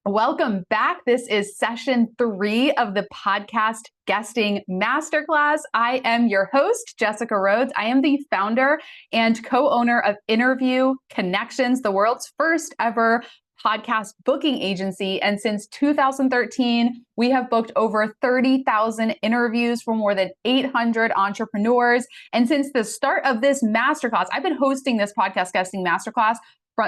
Welcome back. This is session 3 of the podcast guesting masterclass. I am your host, Jessica Rhodes. I am the founder and co-owner of Interview Connections, the world's first ever podcast booking agency. And since 2013, we have booked over 30,000 interviews for more than 800 entrepreneurs. And since the start of this masterclass, I've been hosting this podcast guesting masterclass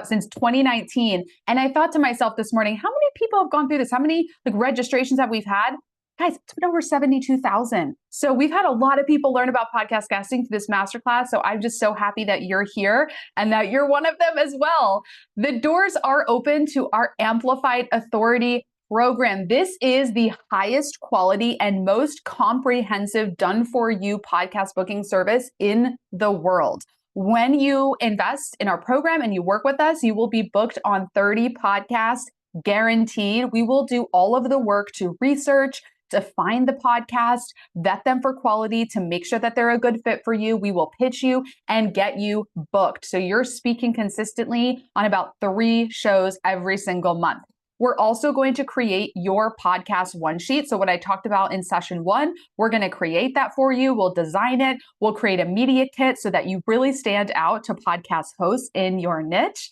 since 2019. And I thought to myself this morning, how many people have gone through this? How many registrations have we had? Guys, it's been over 72,000. So we've had a lot of people learn about podcast guesting through this masterclass. So I'm just so happy that you're here and that you're one of them as well. The doors are open to our Amplified Authority program. This is the highest quality and most comprehensive done-for-you podcast booking service in the world. When you invest in our program and you work with us, you will be booked on 30 podcasts, guaranteed. We will do all of the work to research, to find the podcast, vet them for quality, to make sure that they're a good fit for you. We will pitch you and get you booked. So you're speaking consistently on about 3 shows every single month. We're also going to create your podcast one sheet. So what I talked about in session 1, we're going to create that for you. We'll design it. We'll create a media kit so that you really stand out to podcast hosts in your niche.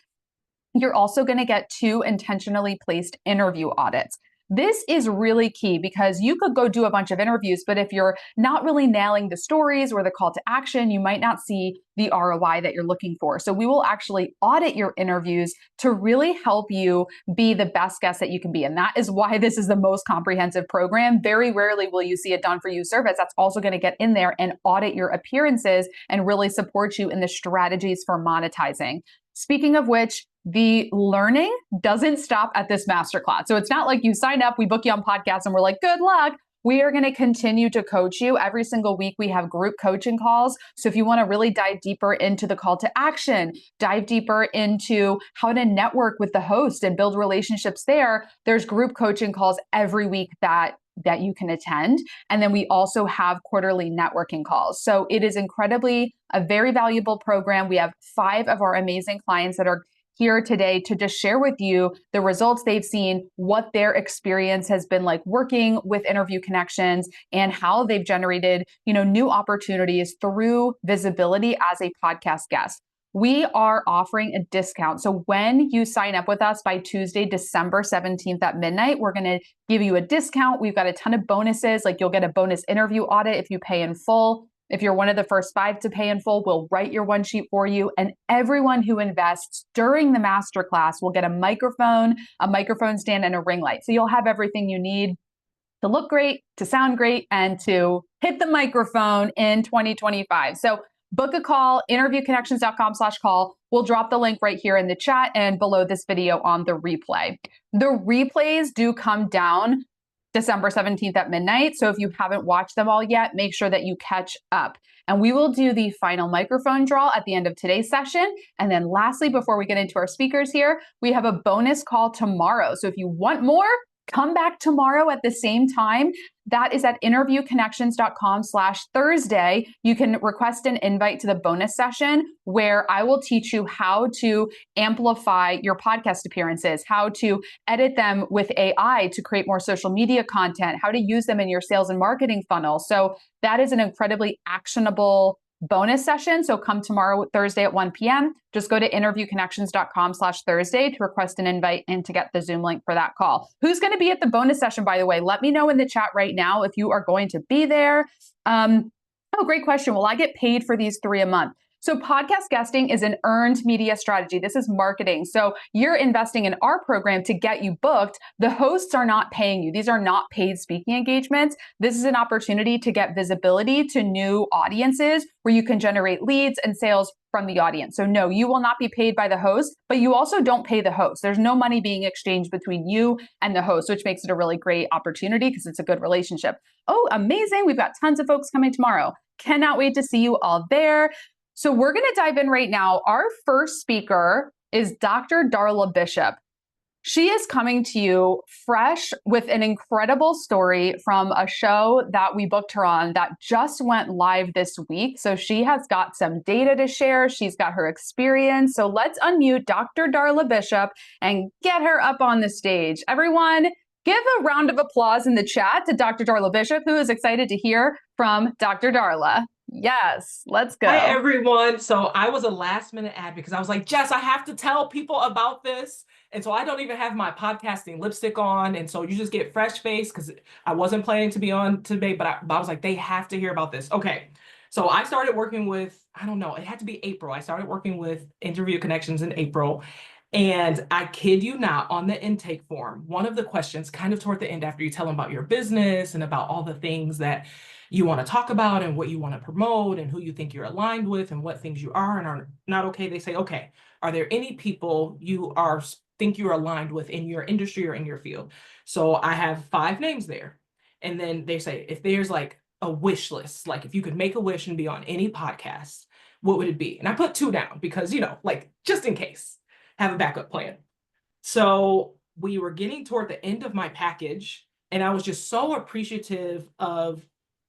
You're also going to get 2 intentionally placed interview audits. This is really key because you could go do a bunch of interviews, but if you're not really nailing the stories or the call to action, you might not see the ROI that you're looking for. So we will actually audit your interviews to really help you be the best guest that you can be. And that is why this is the most comprehensive program. Very rarely will you see a done for you service that's also going to get in there and audit your appearances and really support you in the strategies for monetizing. Speaking of which, the learning doesn't stop at this masterclass. So it's not like you sign up, we book you on podcasts and we're like, good luck. We are going to continue to coach you. Every single week, we have group coaching calls. So if you want to really dive deeper into the call to action, dive deeper into how to network with the host and build relationships there, there's group coaching calls every week that you can attend. And then we also have quarterly networking calls. So it is incredibly a very valuable program. We have 5 of our amazing clients that are here today to just share with you the results they've seen, what their experience has been like working with Interview Connections, and how they've generated, new opportunities through visibility as a podcast guest. We are offering a discount. So when you sign up with us by Tuesday, December 17th at midnight, we're going to give you a discount. We've got a ton of bonuses, like you'll get a bonus interview audit if you pay in full. If you're one of the first 5 to pay in full, we'll write your one sheet for you. And everyone who invests during the masterclass will get a microphone stand, and a ring light. So you'll have everything you need to look great, to sound great, and to hit the microphone in 2025. So book a call, interviewconnections.com/call. We'll drop the link right here in the chat and below this video on the replay. The replays do come down December 17th at midnight. So if you haven't watched them all yet, make sure that you catch up. And we will do the final microphone draw at the end of today's session. And then lastly, before we get into our speakers here, we have a bonus call tomorrow. So if you want more, come back tomorrow at the same time. That is at interviewconnections.com/Thursday. You can request an invite to the bonus session where I will teach you how to amplify your podcast appearances, how to edit them with AI to create more social media content, how to use them in your sales and marketing funnel. So that is an incredibly actionable bonus session. So come tomorrow, Thursday at 1 p.m. Just go to interviewconnections.com/Thursday to request an invite and to get the Zoom link for that call. Who's going to be at the bonus session, by the way? Let me know in the chat right now if you are going to be there. Great question. Will I get paid for these 3 a month? So podcast guesting is an earned media strategy. This is marketing. So you're investing in our program to get you booked. The hosts are not paying you. These are not paid speaking engagements. This is an opportunity to get visibility to new audiences where you can generate leads and sales from the audience. So no, you will not be paid by the host, but you also don't pay the host. There's no money being exchanged between you and the host, which makes it a really great opportunity because it's a good relationship. Oh, amazing. We've got tons of folks coming tomorrow. Cannot wait to see you all there. So we're going to dive in right now. Our first speaker is Dr. Darla Bishop. She is coming to you fresh with an incredible story from a show that we booked her on that just went live this week. So she has got some data to share. She's got her experience. So let's unmute Dr. Darla Bishop and get her up on the stage. Everyone, give a round of applause in the chat to Dr. Darla Bishop, who is excited to hear from Dr. Darla. Yes, let's go. Hi, everyone. So I was a last minute ad because I was like, Jess, I have to tell people about this. And so I don't even have my podcasting lipstick on. And so you just get fresh face because I wasn't planning to be on today, but I was like, they have to hear about this. Okay. So I started working with, I don't know, it had to be April. I started working with Interview Connections in April. And I kid you not, on the intake form, one of the questions kind of toward the end after you tell them about your business and about all the things that you want to talk about and what you want to promote and who you think you're aligned with and what things you are and are not okay. They say, okay, are there any people you think you're aligned with in your industry or in your field? So I have 5 names there. And then they say, if there's like a wish list, like if you could make a wish and be on any podcast, what would it be? And I put 2 down because, like just in case, have a backup plan. So we were getting toward the end of my package, and I was just so appreciative of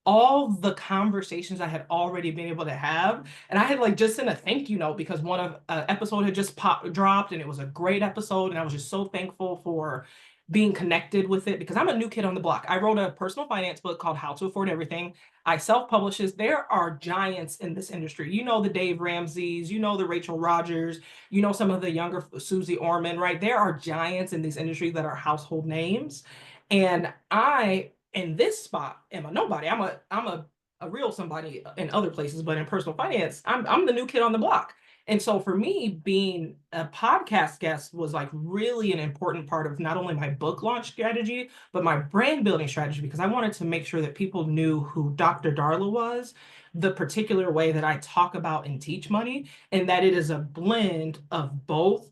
all the conversations I had already been able to have. And I had like just sent a thank you note because one of episode had just dropped and it was a great episode. And I was just so thankful for being connected with it because I'm a new kid on the block. I wrote a personal finance book called How to Afford Everything. I self-publishes. There are giants in this industry. You know, the Dave Ramseys, you know, the Rachel Rogers, you know, some of the younger Susie Orman, right? There are giants in these industries that are household names. And I, in this spot, am a nobody. I'm a real somebody in other places, but in personal finance, I'm the new kid on the block. And so for me, being a podcast guest was like really an important part of not only my book launch strategy, but my brand building strategy, because I wanted to make sure that people knew who Dr. Darla was, the particular way that I talk about and teach money, and that it is a blend of both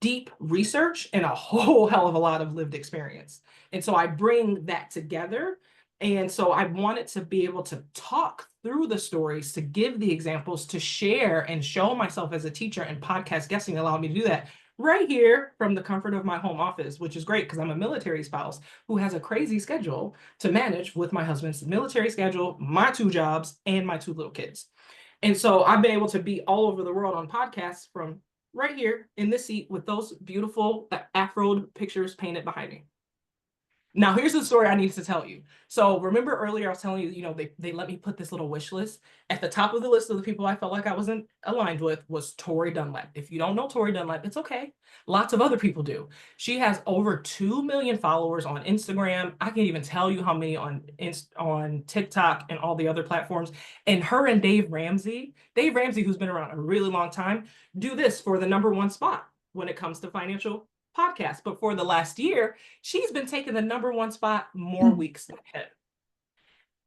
deep research and a whole hell of a lot of lived experience. And so I bring that together. And so I wanted to be able to talk through the stories, to give the examples, to share and show myself as a teacher, and podcast guesting allowed me to do that right here from the comfort of my home office, which is great because I'm a military spouse who has a crazy schedule to manage with my husband's military schedule, my 2 jobs, and my 2 little kids. And so I've been able to be all over the world on podcasts from right here in this seat with those beautiful afroed pictures painted behind me. Now, here's the story I need to tell you. So remember earlier I was telling you, they let me put this little wish list. At the top of the list of the people I felt like I wasn't aligned with was Tori Dunlap. If you don't know Tori Dunlap, it's okay. Lots of other people do. She has over 2 million followers on Instagram. I can't even tell you how many on TikTok and all the other platforms. And her and Dave Ramsey, who's been around a really long time, do this for the #1 spot when it comes to financial podcast. But for the last year, she's been taking the #1 spot more weeks than him.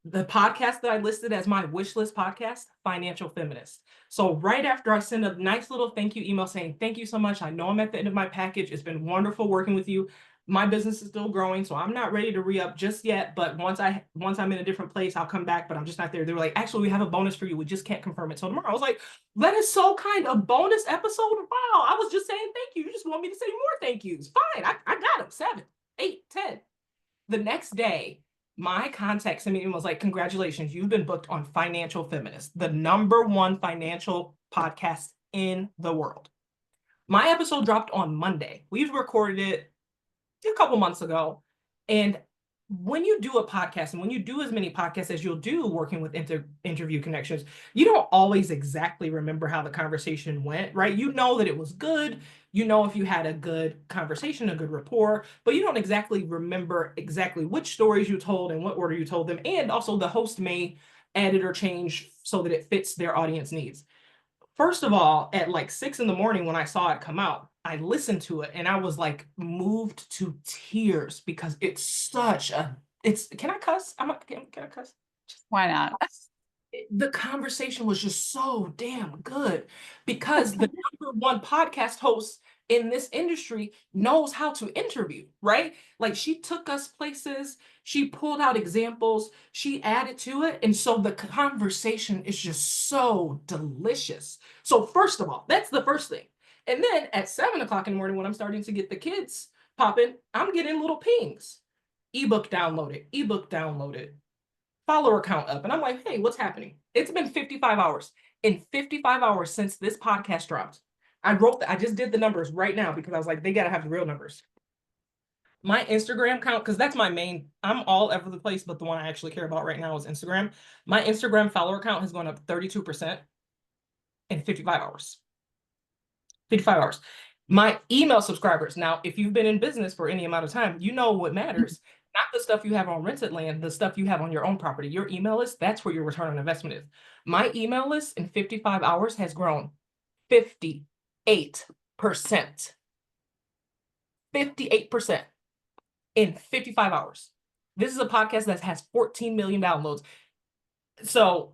The podcast that I listed as my wish list podcast, Financial Feminist. So right after I send a nice little thank you email saying, thank you so much. I know I'm at the end of my package. It's been wonderful working with you. My business is still growing, so I'm not ready to re-up just yet. But once I'm in a different place, I'll come back, but I'm just not there. They were like, actually, we have a bonus for you. We just can't confirm it till tomorrow. I was like, that is so kind. A bonus episode? Wow. I was just saying thank you. You just want me to say more thank yous. Fine. I got them. 7, 8, 10. The next day, my contact sent me and was like, congratulations, you've been booked on Financial Feminist, the #1 financial podcast in the world. My episode dropped on Monday. We've recorded it a couple months ago. And when you do a podcast, and when you do as many podcasts as you'll do working with Interview Connections, you don't always exactly remember how the conversation went, right? You know that it was good. You know if you had a good conversation, a good rapport, but you don't exactly remember exactly which stories you told and what order you told them. And also the host may edit or change so that it fits their audience needs. First of all, at like 6 in the morning when I saw it come out, I listened to it and I was like moved to tears because can I cuss? Can I cuss? Why not? The conversation was just so damn good because the #1 podcast host in this industry knows how to interview, right? Like she took us places, she pulled out examples, she added to it. And so the conversation is just so delicious. So first of all, that's the first thing. And then at 7 o'clock in the morning, when I'm starting to get the kids popping. I'm getting little pings. Ebook downloaded, ebook downloaded, follower count up. And I'm like, hey, what's happening? It's been 55 hours. In 55 hours since this podcast dropped, I just did the numbers right now because I was like, they got to have the real numbers. My Instagram count, because that's my main, I'm all over the place, but the one I actually care about right now is Instagram. My Instagram follower count has gone up 32% in 55 hours. 55 hours. My email subscribers, now, if you've been in business for any amount of time, you know what matters. Not the stuff you have on rented land, the stuff you have on your own property. Your email list, that's where your return on investment is. My email list in 55 hours has grown 58%. 58% in 55 hours. This is a podcast that has 14 million downloads. So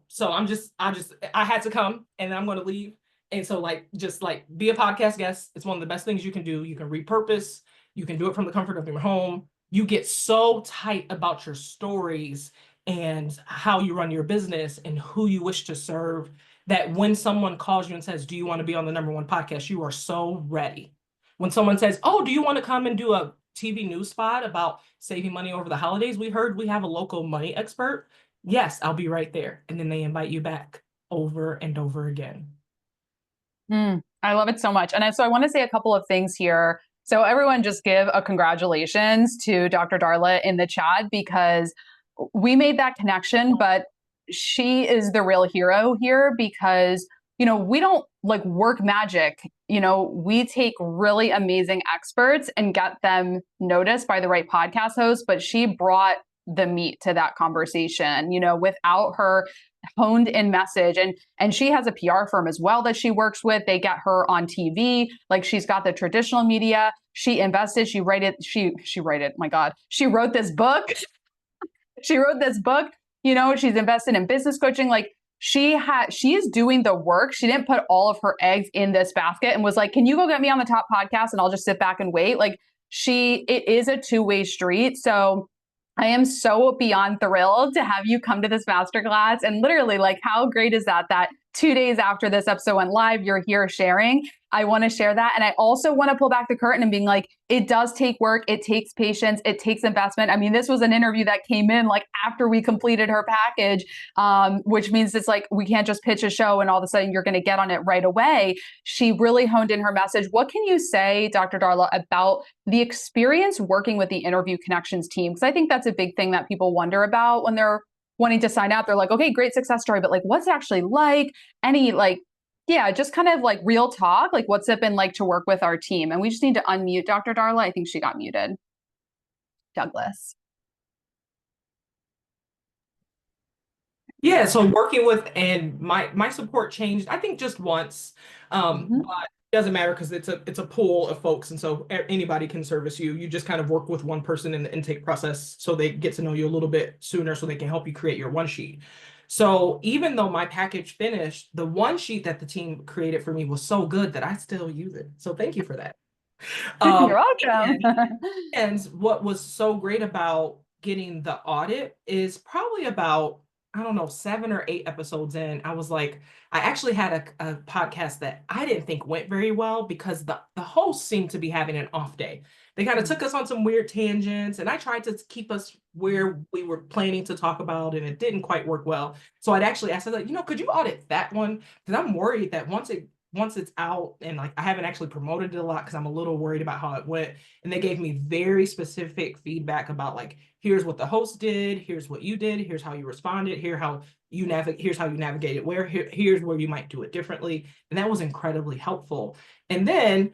I had to come and I'm going to leave. And so just be a podcast guest. It's one of the best things you can do. You can repurpose, you can do it from the comfort of your home. You get so tight about your stories and how you run your business and who you wish to serve that when someone calls you and says, do you want to be on the #1 podcast? You are so ready. When someone says, oh, do you want to come and do a TV news spot about saving money over the holidays? We heard we have a local money expert. Yes, I'll be right there. And then they invite you back over and over again. I love it so much. And so I want to say a couple of things here. So everyone just give a congratulations to Dr. Darla in the chat because we made that connection, but she is the real hero here because, we don't work magic. We take really amazing experts and get them noticed by the right podcast host, but she brought the meat to that conversation, without her honed in message. And she has a PR firm as well that she works with. They get her on TV. She's got the traditional media. She invested, she wrote it. My God, she wrote this book. She's invested in business coaching. She is doing the work. She didn't put all of her eggs in this basket and was like, can you go get me on the top podcast and I'll just sit back and wait. It is a two-way street. So I am so beyond thrilled to have you come to this masterclass. And literally, how great is that 2 days after this episode went live, you're here sharing. I want to share that. And I also want to pull back the curtain and being like, it does take work. It takes patience. It takes investment. I mean, this was an interview that came in after we completed her package, which means it's we can't just pitch a show and all of a sudden you're going to get on it right away. She really honed in her message. What can you say, Dr. Darla, about the experience working with the Interview Connections team? Because I think that's a big thing that people wonder about when they're wanting to sign up. They're like, okay, great success story, but what's it actually like? Any just kind of real talk, what's it been like to work with our team? And we just need to unmute Dr. Darla. I think she got muted. Douglas. Yeah, so working with, and my support changed, I think just once, but it doesn't matter because it's a pool of folks, and so anybody can service you. You just kind of work with one person in the intake process so they get to know you a little bit sooner so they can help you create your one sheet. So even though my package finished, the one sheet that the team created for me was so good that I still use it. So thank you for that. You're welcome. And what was so great about getting the audit is probably about, I don't know, 7 or 8 episodes in, I was like, I actually had a podcast that I didn't think went very well because the host seemed to be having an off day. They kind of took us on some weird tangents, and I tried to keep us where we were planning to talk about, and it didn't quite work well. So I'd actually asked, could you audit that one? Because I'm worried that once it's out, and I haven't actually promoted it a lot because I'm a little worried about how it went. And they gave me very specific feedback about here's what the host did, here's what you did, here's how you responded, here's how you navigated here's where you might do it differently. And that was incredibly helpful. And then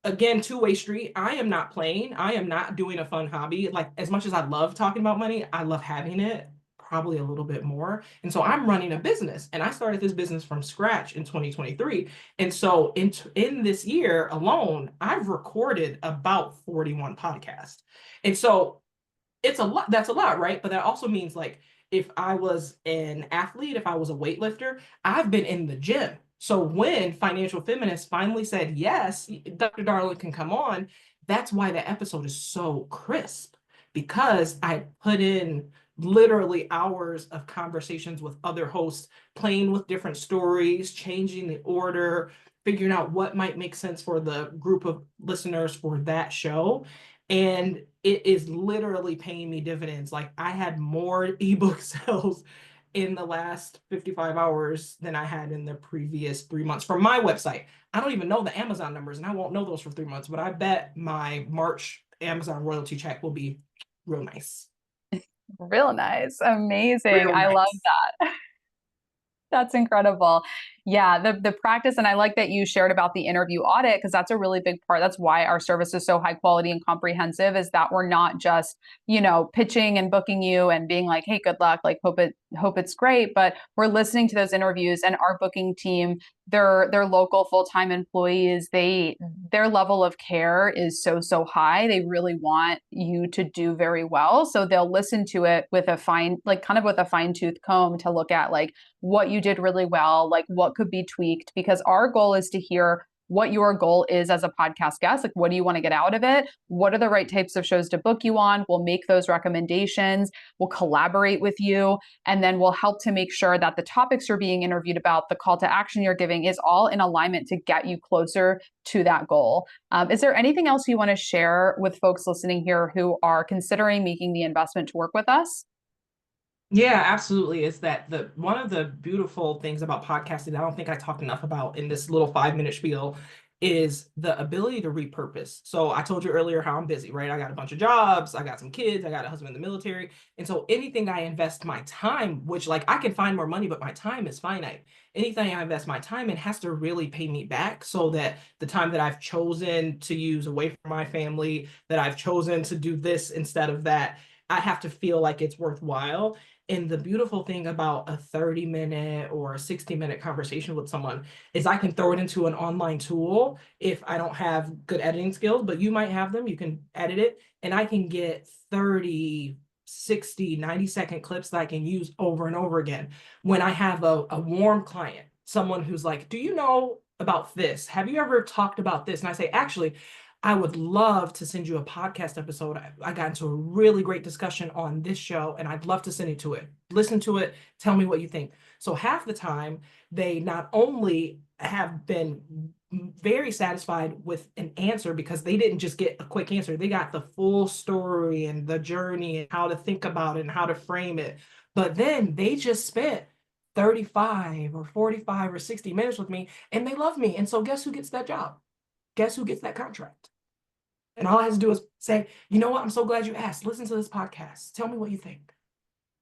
again, two-way street. I am not playing. I am not doing a fun hobby. As much as I love talking about money, I love having it probably a little bit more. And so I'm running a business, and I started this business from scratch in 2023. And so in this year alone, I've recorded about 41 podcasts. And so it's a lot. That's a lot, right? But that also means if I was an athlete, if I was a weightlifter, I've been in the gym. So when Financial Feminist finally said, yes, Dr. Darla can come on, that's why the episode is so crisp, because I put in literally hours of conversations with other hosts, playing with different stories, changing the order, figuring out what might make sense for the group of listeners for that show. And it is literally paying me dividends. Like I had more ebook sales in the last 55 hours than I had in the previous 3 months from my website. I don't even know the Amazon numbers, and I won't know those for 3 months, but I bet my March Amazon royalty check will be real nice. Real nice. Amazing. Real I love nice. that. That's incredible. Yeah, the practice, and I like that you shared about the interview audit because that's a really big part. That's why our service is so high quality and comprehensive, is that we're not just, pitching and booking you and being like, hey, good luck, like hope it's great, but we're listening to those interviews, and our booking team, they're local full-time employees. Their level of care is so high. They really want you to do very well. So they'll listen to it with a fine-tooth comb to look at like what you did really well, like what could be tweaked, because our goal is to hear what your goal is as a podcast guest. Like, what do you want to get out of it? What are the right types of shows to book you on? We'll make those recommendations. We'll collaborate with you. And then we'll help to make sure that the topics you're being interviewed about, the call to action you're giving, is all in alignment to get you closer to that goal. Is there anything else you want to share with folks listening here who are considering making the investment to work with us? Yeah, absolutely. Is that the one of the beautiful things about podcasting I don't think I talked enough about in this little 5 minute spiel is the ability to repurpose. So I told you earlier how I'm busy, right? I got a bunch of jobs, I got some kids, I got a husband in the military. And so anything I invest my time, which like I can find more money, but my time is finite. Anything I invest my time in has to really pay me back so that the time that I've chosen to use away from my family, that I've chosen to do this instead of that, I have to feel like it's worthwhile. And the beautiful thing about a 30-minute or a 60-minute conversation with someone is I can throw it into an online tool if I don't have good editing skills, but you might have them. You can edit it, and I can get 30, 60, 90-second clips that I can use over and over again. When I have a warm client, someone who's like, do you know about this? Have you ever talked about this? And I say, actually, I would love to send you a podcast episode. I got into a really great discussion on this show, and I'd love to send it to it. Listen to it. Tell me what you think. So half the time, they not only have been very satisfied with an answer because they didn't just get a quick answer. They got the full story and the journey and how to think about it and how to frame it. But then they just spent 35 or 45 or 60 minutes with me, and they love me. And so guess who gets that job? Guess who gets that contract? And all I have to do is say, you know what? I'm so glad you asked. Listen to this podcast. Tell me what you think.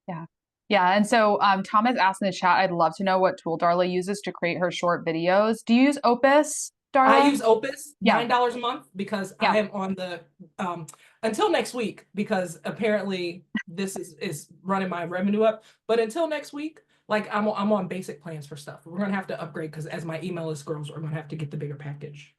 Yeah. Yeah. And so Thomas asked in the chat, I'd love to know what tool Darla uses to create her short videos. Do you use Opus, I Darla? use Opus, Yeah. $9 a month, because Yeah. I am on the until next week, because apparently this is running my revenue up. But until next week, like I'm on basic plans for stuff. We're gonna have to upgrade because as my email list grows, we're gonna have to get the bigger package.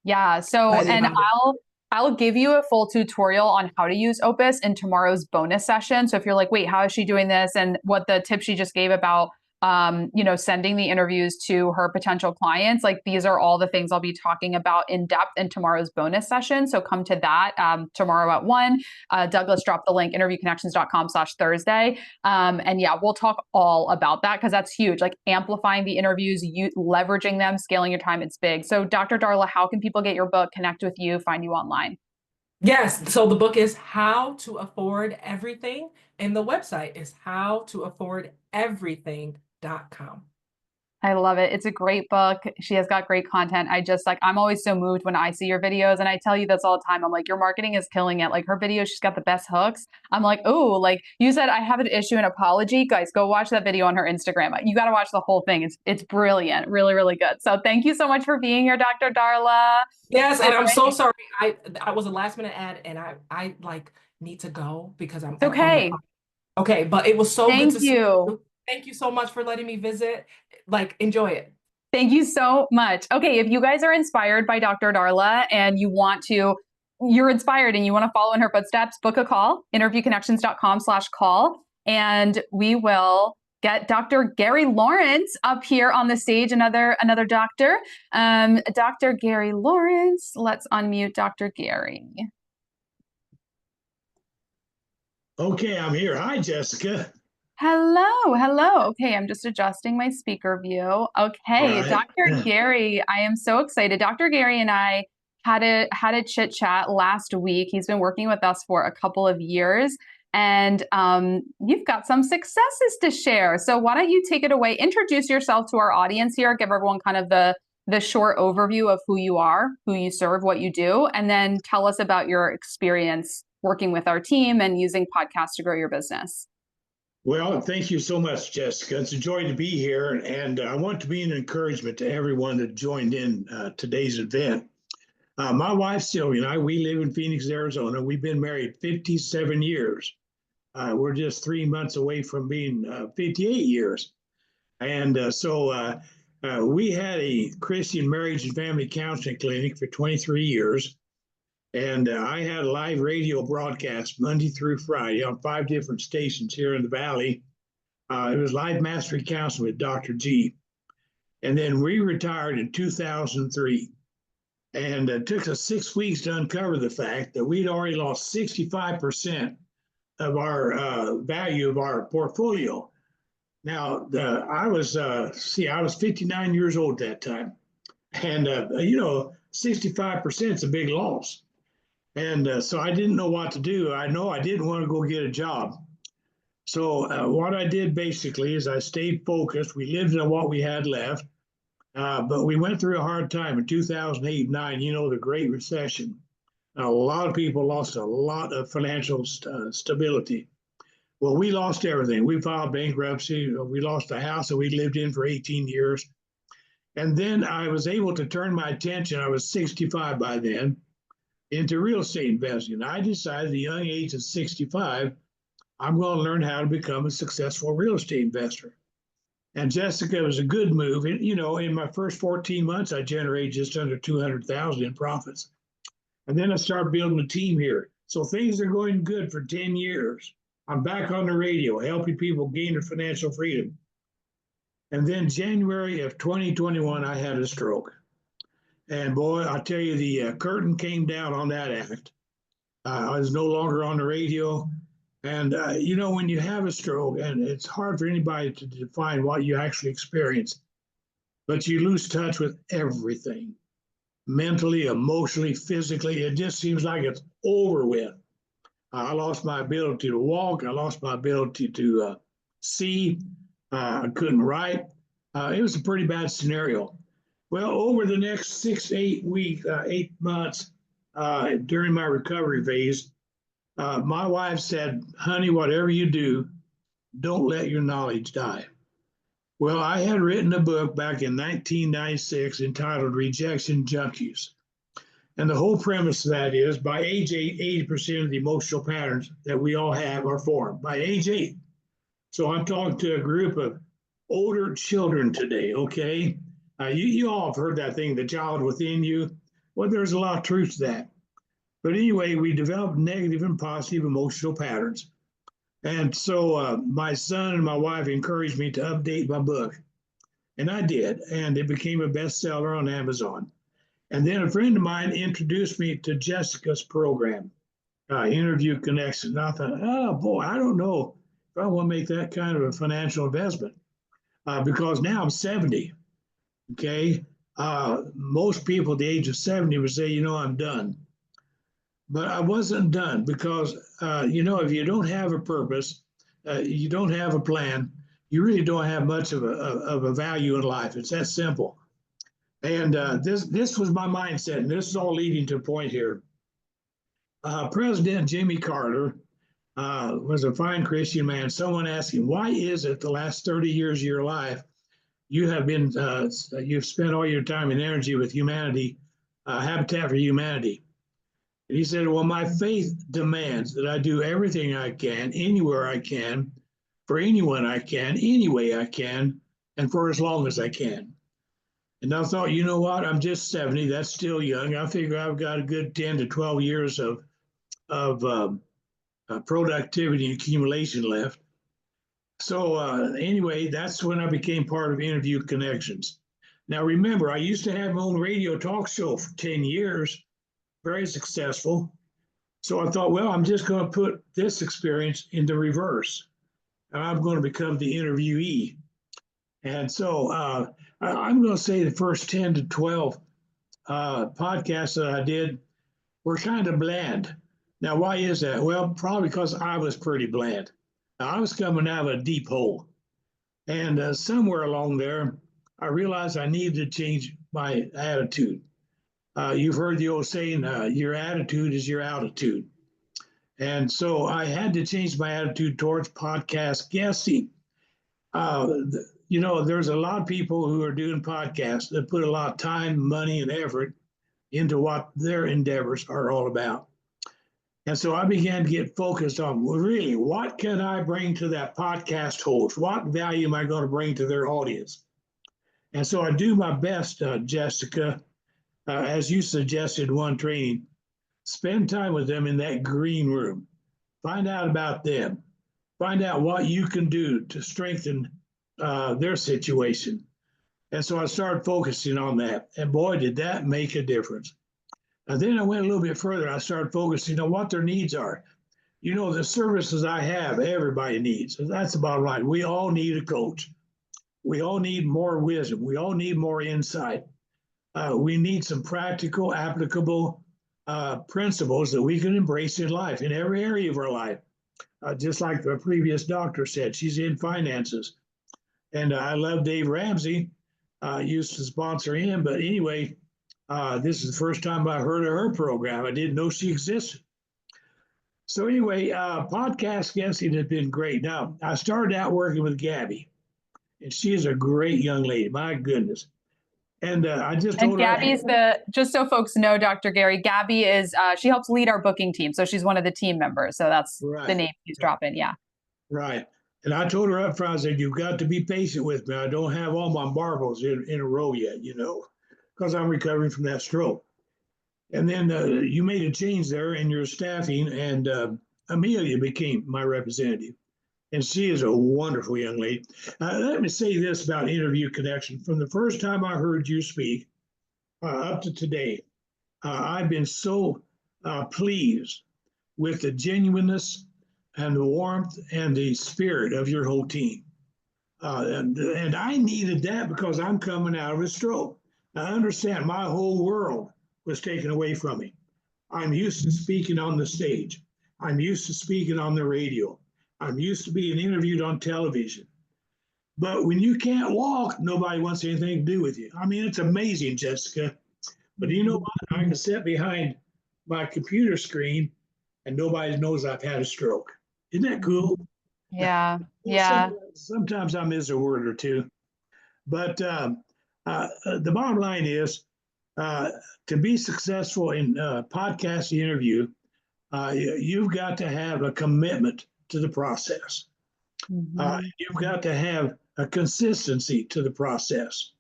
Yeah. So, Excited and about it. I'll give you a full tutorial on how to use Opus in tomorrow's bonus session. So if you're like, wait, how is she doing this? And what the tip she just gave about, sending the interviews to her potential clients, like these are all the things I'll be talking about in depth in tomorrow's bonus session. So come to that tomorrow at 1. Douglas dropped the link, interviewconnections.com/Thursday. And yeah, we'll talk all about that because that's huge. Like amplifying the interviews, leveraging them, scaling your time, it's big. So Dr. Darla, how can people get your book, connect with you, find you online? Yes. So the book is How to Afford Everything, and the website is howtoaffordeverything.com. I love it. It's a great book. She has got great content. I'm always so moved when I see your videos. And I tell you this all the time. I'm like, your marketing is killing it. Like her videos, she's got the best hooks. I'm like, oh, like you said, I have an issue, an apology. Guys, go watch that video on her Instagram. You got to watch the whole thing. It's brilliant. Really, really good. So thank you so much for being here, Dr. Darla. Yes, All and I'm so right. sorry. I was a last minute ad, and I like need to go because I'm It's on the okay. clock. Okay, but it was so good Thank to see you. you. Thank you so much for letting me visit. Like, enjoy it. Thank you so much. Okay, if you guys are inspired by Dr. Darla and you're inspired and you want to follow in her footsteps, book a call, interviewconnections.com/call, and we will get Dr. Gary Lawrence up here on the stage, another doctor. Dr. Gary Lawrence, let's unmute Dr. Gary. Okay, I'm here. Hi, Jessica. Hello, hello. Okay, I'm just adjusting my speaker view. All Okay, right. Dr. Gary, I am so excited. Dr. Gary and I had a chit chat last week. He's been working with us for a couple of years, and you've got some successes to share. So why don't you take it away? Introduce yourself to our audience here. Give everyone kind of the short overview of who you are, who you serve, what you do, and then tell us about your experience working with our team and using podcasts to grow your business. Well, thank you so much, Jessica. It's a joy to be here, and I want to be an encouragement to everyone that joined in today's event. My wife, Sylvia, and I, we live in Phoenix, Arizona. We've been married 57 years. We're just 3 months away from being 58 years. And we had a Christian marriage and family counseling clinic for 23 years. And I had a live radio broadcast Monday through Friday on 5 different stations here in the Valley. It was Live Mastery Counseling with Dr. G. And then we retired in 2003. And it took us 6 weeks to uncover the fact that we'd already lost 65% of our value of our portfolio. Now, I was 59 years old at that time. And, 65% is a big loss. And so I didn't know what to do. I know I didn't want to go get a job. So what I did basically is I stayed focused. We lived on what we had left, but we went through a hard time in 2008-9, the Great Recession. A lot of people lost a lot of financial stability. Well, we lost everything. We filed bankruptcy. We lost the house that we lived in for 18 years. And then I was able to turn my attention, I was 65 by then, into real estate investing. I decided at the young age of 65, I'm going to learn how to become a successful real estate investor. And Jessica, it was a good move. And, in my first 14 months, I generated just under 200,000 in profits. And then I started building a team here. So things are going good for 10 years. I'm back on the radio, helping people gain their financial freedom. And then January of 2021, I had a stroke. And boy, I tell you, the curtain came down on that act. I was no longer on the radio. And, when you have a stroke, and it's hard for anybody to define what you actually experience, but you lose touch with everything mentally, emotionally, physically. It just seems like it's over with. I lost my ability to walk. I lost my ability to see. I couldn't write. It was a pretty bad scenario. Well, over the next 6 to 8 weeks, 8 months during my recovery phase, my wife said, honey, whatever you do, don't let your knowledge die. Well, I had written a book back in 1996 entitled Rejection Junkies. And the whole premise of that is by age 8, 80% of the emotional patterns that we all have are formed by age 8. So I'm talking to a group of older children today, okay? You all have heard that thing, the child within you. Well, there's a lot of truth to that. But anyway, we developed negative and positive emotional patterns. And so my son and my wife encouraged me to update my book. And I did. And it became a bestseller on Amazon. And then a friend of mine introduced me to Jessica's program, Interview Connection. And I thought, oh boy, I don't know if I want to make that kind of a financial investment because now I'm 70. Okay. Most people at the age of 70 would say, I'm done. But I wasn't done because, if you don't have a purpose, you don't have a plan, you really don't have much of a value in life. It's that simple. And this was my mindset, and this is all leading to a point here. President Jimmy Carter was a fine Christian man. Someone asked him, why is it the last 30 years of your life you've spent all your time and energy with humanity, Habitat for Humanity? And he said, well, my faith demands that I do everything I can, anywhere I can, for anyone I can, any way I can, and for as long as I can. And I thought, you know what? I'm just 70. That's still young. I figure I've got a good 10 to 12 years of productivity and accumulation left. So anyway, that's when I became part of Interview Connections. Now, remember, I used to have my own radio talk show for 10 years, very successful. So I thought, well, I'm just going to put this experience into reverse. and I'm going to become the interviewee. And so I'm going to say the first 10 to 12 podcasts that I did were kind of bland. Now, why is that? Well, probably because I was pretty bland. I was coming out of a deep hole. And somewhere along there, I realized I needed to change my attitude. You've heard the old saying, your attitude is your altitude. And so I had to change my attitude towards podcast guesting. There's a lot of people who are doing podcasts that put a lot of time, money, and effort into what their endeavors are all about. And so I began to get focused on, well, really, what can I bring to that podcast host? What value am I going to bring to their audience? And so I do my best, Jessica, as you suggested one training, spend time with them in that green room. Find out about them. Find out what you can do to strengthen their situation. And so I started focusing on that. And boy, did that make a difference. And then I went a little bit further. I started focusing on what their needs are. The services I have, everybody needs. That's the bottom line. We all need a coach. We all need more wisdom. We all need more insight. We need some practical, applicable principles that we can embrace in life, in every area of our life. Just like the previous doctor said, she's in finances. And I love Dave Ramsey. Used to sponsor him. But anyway, this is the first time I heard of her program. I didn't know she existed. So anyway, podcast guesting has been great. Now, I started out working with Gabby, and she is a great young lady. My goodness. And I just told her. Gabby's just so folks know, Dr. Gary, Gabby is, she helps lead our booking team. So she's one of the team members. So that's the name he's dropping. Yeah. Right. And I told her up front, I said, you've got to be patient with me. I don't have all my marbles in a row yet, because I'm recovering from that stroke. And then you made a change there in your staffing, and Amelia became my representative. And she is a wonderful young lady. Let me say this about Interview Connection. From the first time I heard you speak up to today, I've been so pleased with the genuineness and the warmth and the spirit of your whole team. And I needed that because I'm coming out of a stroke. I understand my whole world was taken away from me. I'm used to speaking on the stage. I'm used to speaking on the radio. I'm used to being interviewed on television. But when you can't walk, nobody wants anything to do with you. I mean, it's amazing, Jessica. But you know what? I can sit behind my computer screen and nobody knows I've had a stroke. Isn't that cool? Yeah. Yeah. Sometimes I miss a word or two. But the bottom line is to be successful in podcast interview, you've got to have a commitment to the process. Mm-hmm. You've got to have a consistency to the process.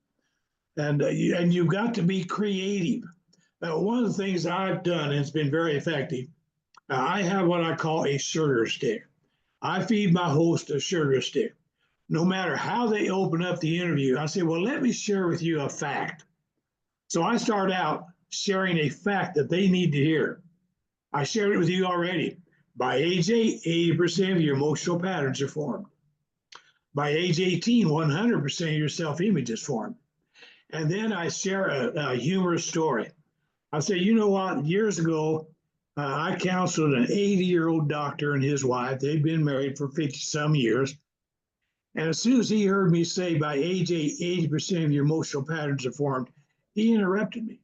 And you've got to be creative. One of the things I've done, and it's been very effective, I have what I call a sugar stick. I feed my host a sugar stick. No matter how they open up the interview, I say, well, let me share with you a fact. So I start out sharing a fact that they need to hear. I shared it with you already. By age 8, 80% of your emotional patterns are formed. By age 18, 100% of your self-image is formed. And then I share a humorous story. I say, you know what? Years ago, I counseled an 80-year-old doctor and his wife. They'd been married for 50-some years. And as soon as he heard me say by age 8, 80% of your emotional patterns are formed, he interrupted me.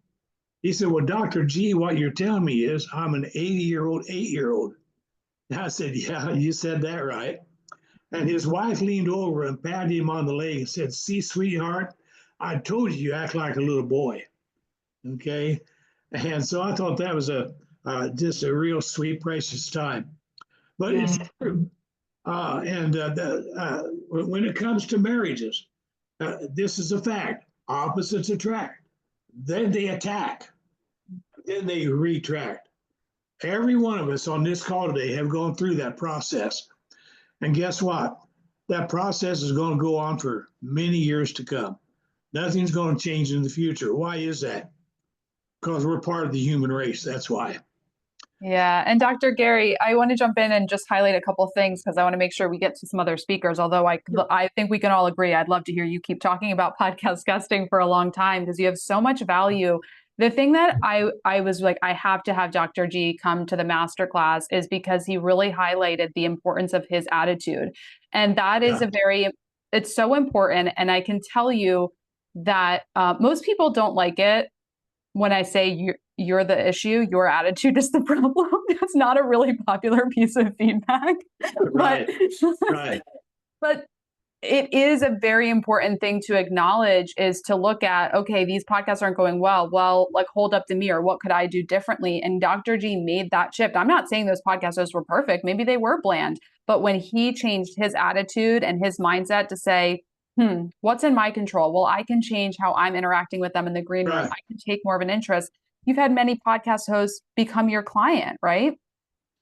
He said, well, Dr. G, what you're telling me is I'm an 80-year-old, 8-year-old. And I said, yeah, you said that right. And his wife leaned over and patted him on the leg and said, see, sweetheart, I told you you act like a little boy. Okay. And so I thought that was just a real sweet, precious time. But it's true. When it comes to marriages, this is a fact. Opposites attract. Then they attack. Then they retract. Every one of us on this call today have gone through that process. And guess what? That process is going to go on for many years to come. Nothing's going to change in the future. Why is that? Because we're part of the human race. That's why. Yeah. And Dr. Gary, I want to jump in and just highlight a couple things because I want to make sure we get to some other speakers. Although I think we can all agree, I'd love to hear you keep talking about podcast guesting for a long time because you have so much value. The thing that I was like, I have to have Dr. G come to the masterclass is because he really highlighted the importance of his attitude. And that is it's so important. And I can tell you that most people don't like it when I say you're the issue, your attitude is the problem. It's not a really popular piece of feedback. Right. But Right. but it is a very important thing to acknowledge is to look at, okay, these podcasts aren't going well. Well, like hold up the mirror. What could I do differently? And Dr. G made that shift. I'm not saying those podcasters were perfect. Maybe they were bland. But when he changed his attitude and his mindset to say, what's in my control? Well, I can change how I'm interacting with them in the green room. Right. I can take more of an interest. You've had many podcast hosts become your client, right?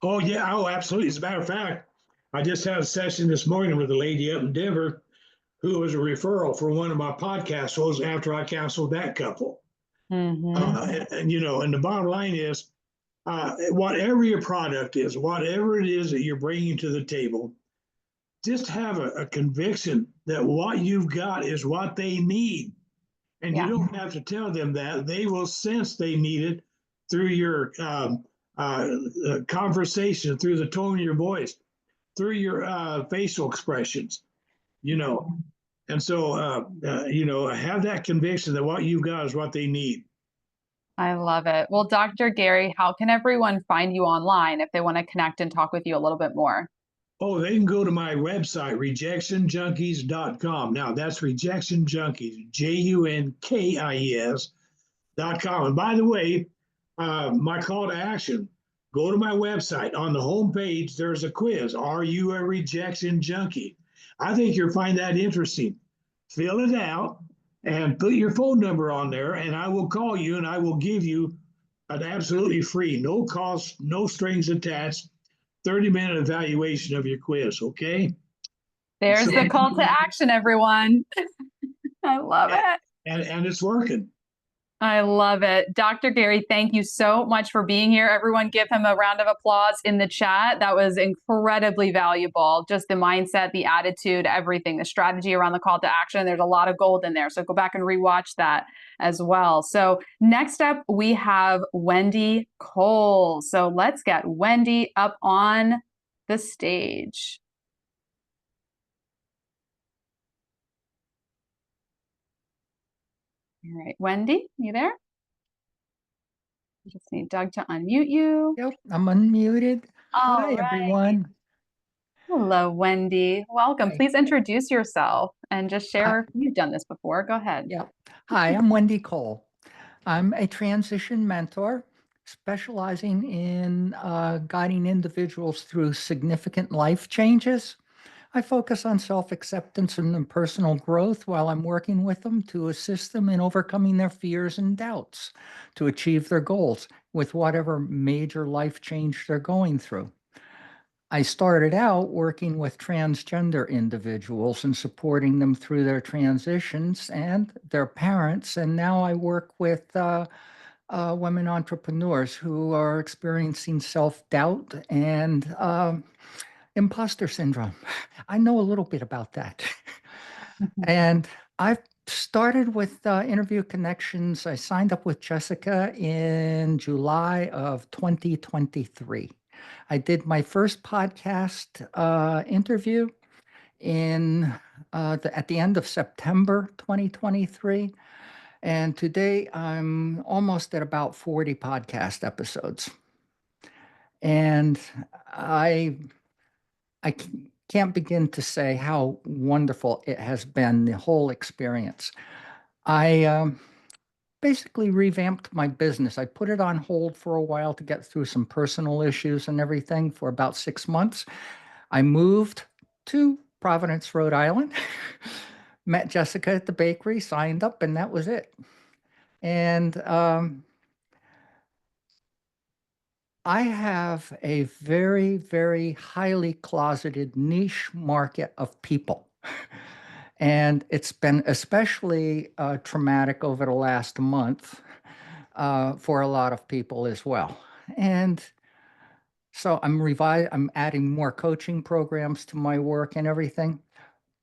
Oh, yeah. Oh, absolutely. As a matter of fact, I just had a session this morning with a lady up in Denver who was a referral for one of my podcast shows after I canceled that couple. And, and the bottom line is, whatever your product is, whatever it is that you're bringing to the table, just have a conviction that what you've got is what they need. And you don't have to tell them that. They will sense they need it through your conversation, through the tone of your voice, through your facial expressions, you know. And so, have that conviction that what you've got is what they need. I love it. Well, Dr. Gary, how can everyone find you online if they want to connect and talk with you a little bit more? Oh, they can go to my website, rejectionjunkies.com. Now, that's Rejection Junkies, JUNKIES.com. And by the way, my call to action, go to my website. On the homepage, there's a quiz. Are you a rejection junkie? I think you'll find that interesting. Fill it out and put your phone number on there, and I will call you and I will give you an absolutely free, no cost, no strings attached, 30-minute evaluation of your quiz, okay? There's the call to action, everyone. I love it. And it's working. I love it. Dr. Gary, thank you so much for being here. Everyone give him a round of applause in the chat. That was incredibly valuable. Just the mindset, the attitude, everything, the strategy around the call to action. There's a lot of gold in there. So go back and rewatch that as well. So next up, we have Wendy Cole. So let's get Wendy up on the stage. All right, Wendy, you there? I just need Doug to unmute you. Yep, I'm unmuted. Hi, everyone. Hello, Wendy. Welcome. Hi. Please introduce yourself and just share. You've done this before. Go ahead. Yeah. Hi, I'm Wendy Cole. I'm a transition mentor specializing in guiding individuals through significant life changes. I focus on self-acceptance and personal growth while I'm working with them to assist them in overcoming their fears and doubts to achieve their goals with whatever major life change they're going through. I started out working with transgender individuals and supporting them through their transitions and their parents. And now I work with women entrepreneurs who are experiencing self-doubt and imposter syndrome. I know a little bit about that. And I've started with Interview Connections. I signed up with Jessica in July of 2023. I did my first podcast interview at the end of September 2023. And today I'm almost at about 40 podcast episodes. And I can't begin to say how wonderful it has been, the whole experience. I basically revamped my business. I put it on hold for a while to get through some personal issues and everything for about 6 months. I moved to Providence, Rhode Island, met Jessica at the bakery, signed up, and that was it. And I have a very, very highly closeted niche market of people. And it's been especially traumatic over the last month for a lot of people as well. And So I'm adding more coaching programs to my work and everything.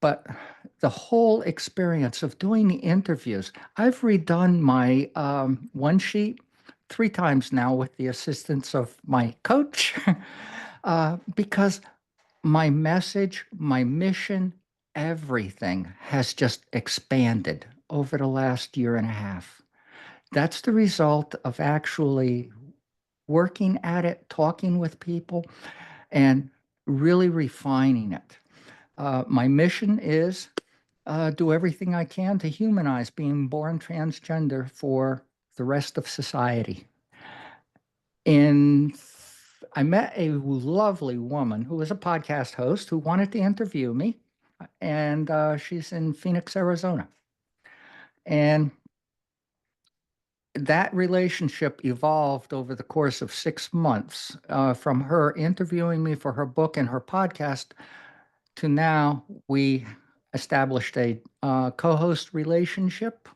But the whole experience of doing the interviews, I've redone my one sheet 3 times now with the assistance of my coach, because my message, my mission, everything has just expanded over the last year and a half. That's the result of actually working at it, talking with people, and really refining it. My mission is do everything I can to humanize being born transgender for the rest of society. And I met a lovely woman who was a podcast host who wanted to interview me, and she's in Phoenix, Arizona. And that relationship evolved over the course of 6 months, from her interviewing me for her book and her podcast to now we established a co-host relationship,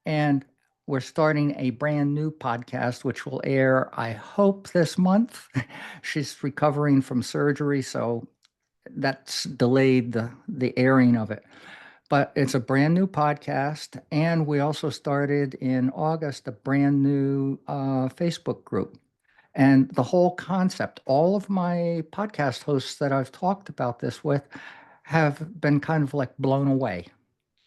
and we're starting a brand new podcast which will air, I hope, this month. She's recovering from surgery, so that's delayed the airing of it. But it's a brand new podcast, and we also started in August a brand new Facebook group. And the whole concept, all of my podcast hosts that I've talked about this with have been kind of like blown away.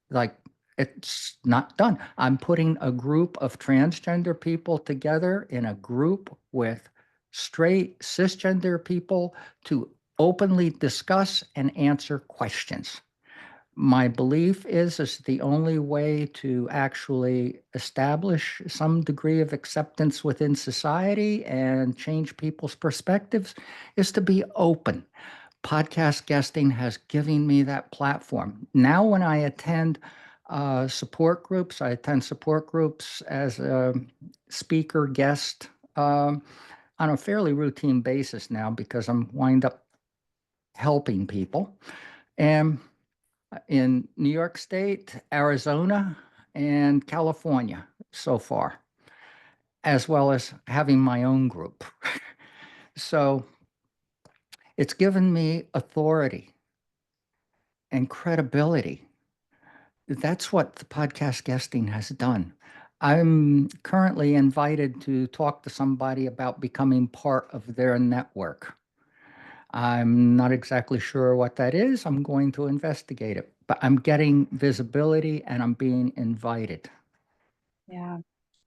Like, it's not done. I'm putting a group of transgender people together in a group with straight cisgender people to openly discuss and answer questions. My belief is the only way to actually establish some degree of acceptance within society and change people's perspectives is to be open. Podcast guesting has given me that platform. Now, when I attend support groups, I attend support groups as a speaker guest on a fairly routine basis now because I'm wind up helping people. And in New York State, Arizona, and California so far, as well as having my own group. So it's given me authority and credibility. That's what the podcast guesting has done. I'm currently invited to talk to somebody about becoming part of their network. I'm not exactly sure what that is. I'm going to investigate it, but I'm getting visibility and I'm being invited. Yeah.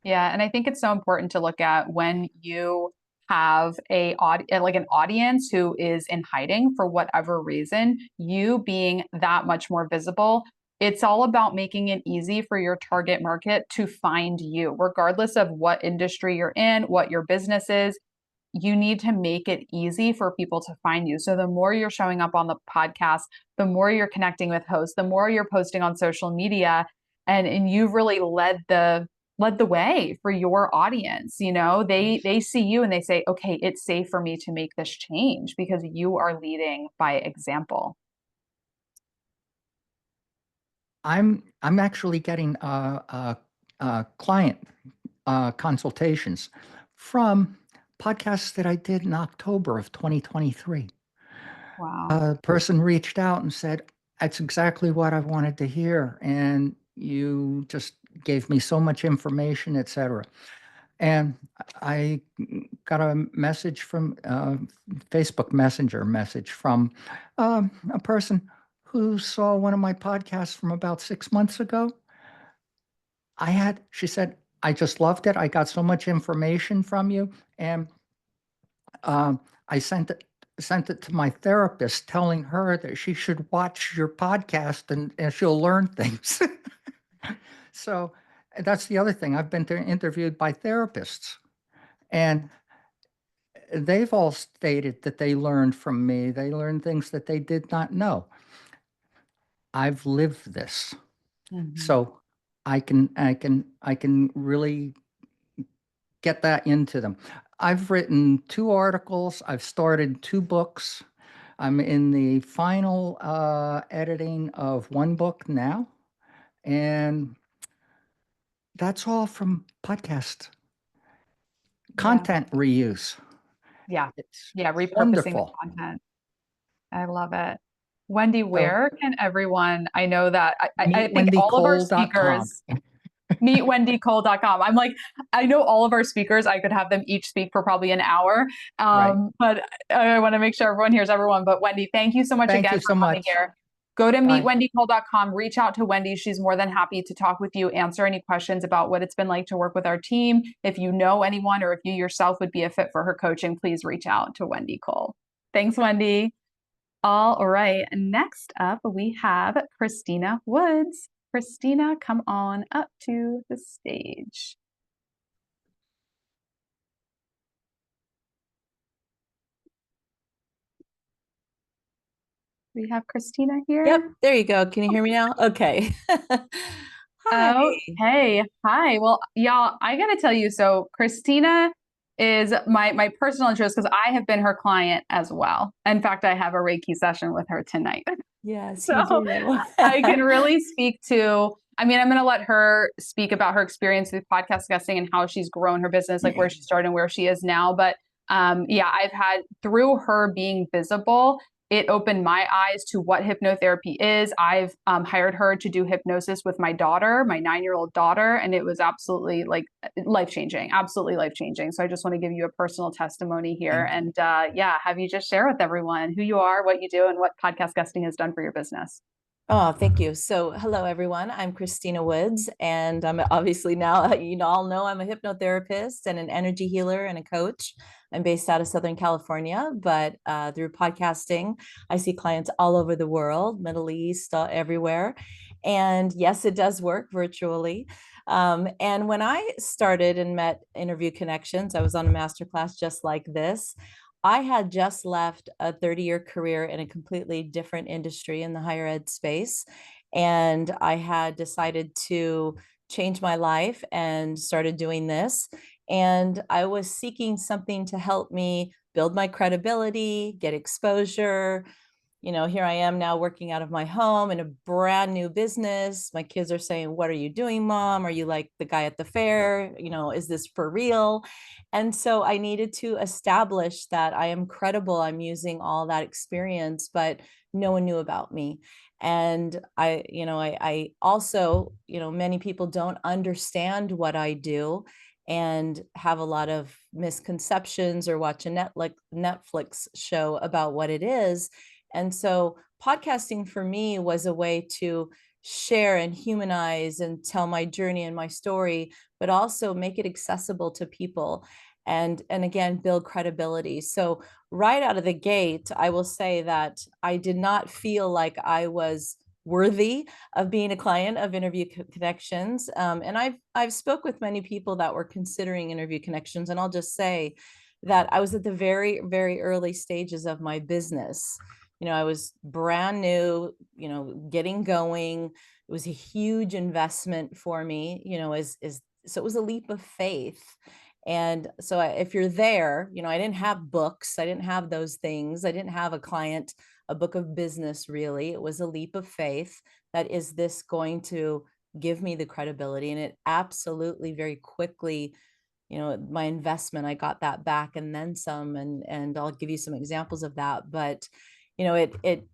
Yeah. And I think it's so important to look at when you have like an audience who is in hiding for whatever reason, you being that much more visible. It's all about making it easy for your target market to find you, regardless of what industry you're in, what your business is. You need to make it easy for people to find you. So the more you're showing up on the podcast, the more you're connecting with hosts, the more you're posting on social media, and you've really led the way for your audience. They see you and they say, okay, it's safe for me to make this change because you are leading by example. I'm actually getting client consultations from podcasts that I did in October of 2023. Wow. A person reached out and said, "That's exactly what I wanted to hear, and you just gave me so much information, etc." And I got a message from Facebook Messenger message from a person who saw one of my podcasts from about 6 months ago. She said, "I just loved it. I got so much information from you." And I sent it to my therapist telling her that she should watch your podcast and she'll learn things. So that's the other thing. I've been interviewed by therapists, and they've all stated that they learned from me. They learned things that they did not know. I've lived this. Mhm. So I can really get that into them. I've written 2 articles. I've started 2 books. I'm in the final editing of 1 book now, and that's all from podcast Yeah. content reuse. Yeah. It's Yeah. Repurposing the wonderful. content. I love it. Wendy, So where can everyone, I know that I think all of our meetwendycole.com. speakers, meetwendycole.com. I'm like, I know all of our speakers, I could have them each speak for probably an hour. Right. But I want to make sure everyone hears everyone. But Wendy, thank you so much Thank again you for so coming much. here. Go to Bye. meetwendycole.com, reach out to Wendy. She's more than happy to talk with you, answer any questions about what it's been like to work with our team. If you know anyone or if you yourself would be a fit for her coaching, please reach out to Wendy Cole. Thanks, Wendy. All right. Next up, we have Christina Woods. Christina, come on up to the stage. We have Christina here. Yep, there you go. Can you hear me now? Okay. Hi. Okay. Hi. Well, y'all, I gotta tell you, so Christina is my personal interest because I have been her client as well. In fact, I have a Reiki session with her tonight. Yes, So you do. I can really speak to, I mean, I'm going to let her speak about her experience with podcast guesting and how she's grown her business, like where she started and where she is now. But yeah, I've had, through her being visible, it opened my eyes to what hypnotherapy is. I've hired her to do hypnosis with my daughter, my 9-year-old daughter, and it was absolutely like life-changing, absolutely life-changing. So I just want to give you a personal testimony here and yeah, have you just share with everyone who you are, what you do, and what podcast guesting has done for your business. Oh, thank you. So, hello, everyone. I'm Christina Woods, and I'm obviously now, you all know I'm a hypnotherapist and an energy healer and a coach. I'm based out of Southern California, but through podcasting, I see clients all over the world, Middle East, everywhere. And yes, it does work virtually. And when I started and met Interview Connections, I was on a masterclass just like this. I had just left a 30-year career in a completely different industry in the higher ed space. And I had decided to change my life and started doing this. And I was seeking something to help me build my credibility, get exposure. Here I am now working out of my home in a brand new business. My kids are saying, "What are you doing, Mom? Are you like the guy at the fair? Is this for real?" And so I needed to establish that I am credible. I'm using all that experience, but no one knew about me. And I also, many people don't understand what I do and have a lot of misconceptions or watch a Netflix show about what it is. And so podcasting for me was a way to share and humanize and tell my journey and my story, but also make it accessible to people and again, build credibility. So right out of the gate, I will say that I did not feel like I was worthy of being a client of Interview Connections. And I've spoke with many people that were considering Interview Connections, and I'll just say that I was at the very, very early stages of my business. I was brand new, getting going. It was a huge investment for me, so it was a leap of faith. And so if you're there, I didn't have books, I didn't have those things. I didn't have a book of business, really. It was a leap of faith that is this going to give me the credibility? And it absolutely very quickly, my investment, I got that back and then some, and I'll give you some examples of that. But it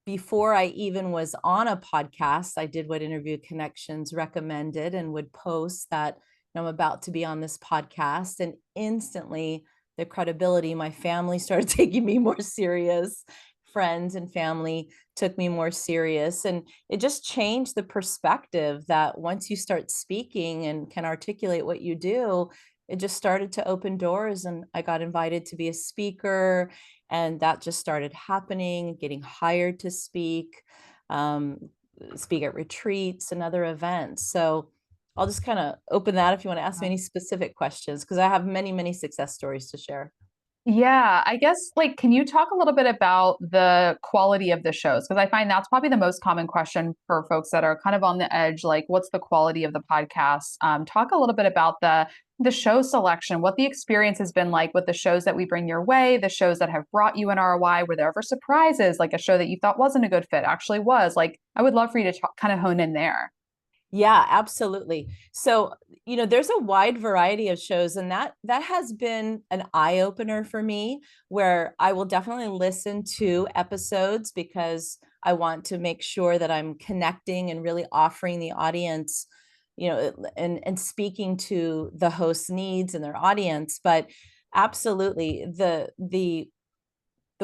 before I even was on a podcast, I did what Interview Connections recommended and would post that I'm about to be on this podcast. And instantly the credibility, my family started taking me more serious. Friends and family took me more serious. And it just changed the perspective that once you start speaking and can articulate what you do, it just started to open doors. And I got invited to be a speaker, and that just started happening, getting hired to speak at retreats and other events. So I'll just kind of open that if you want to ask me any specific questions, because I have many, many success stories to share. Yeah, I guess can you talk a little bit about the quality of the shows? Because I find that's probably the most common question for folks that are kind of on the edge, like what's the quality of the podcast? Talk a little bit about the show selection, what the experience has been like with the shows that we bring your way, the shows that have brought you an ROI. Were there ever surprises, like a show that you thought wasn't a good fit actually was? Like, I would love for you to kind of hone in there. Yeah, absolutely. So, there's a wide variety of shows, and that has been an eye opener for me, where I will definitely listen to episodes because I want to make sure that I'm connecting and really offering the audience, and speaking to the host's needs and their audience. But absolutely, the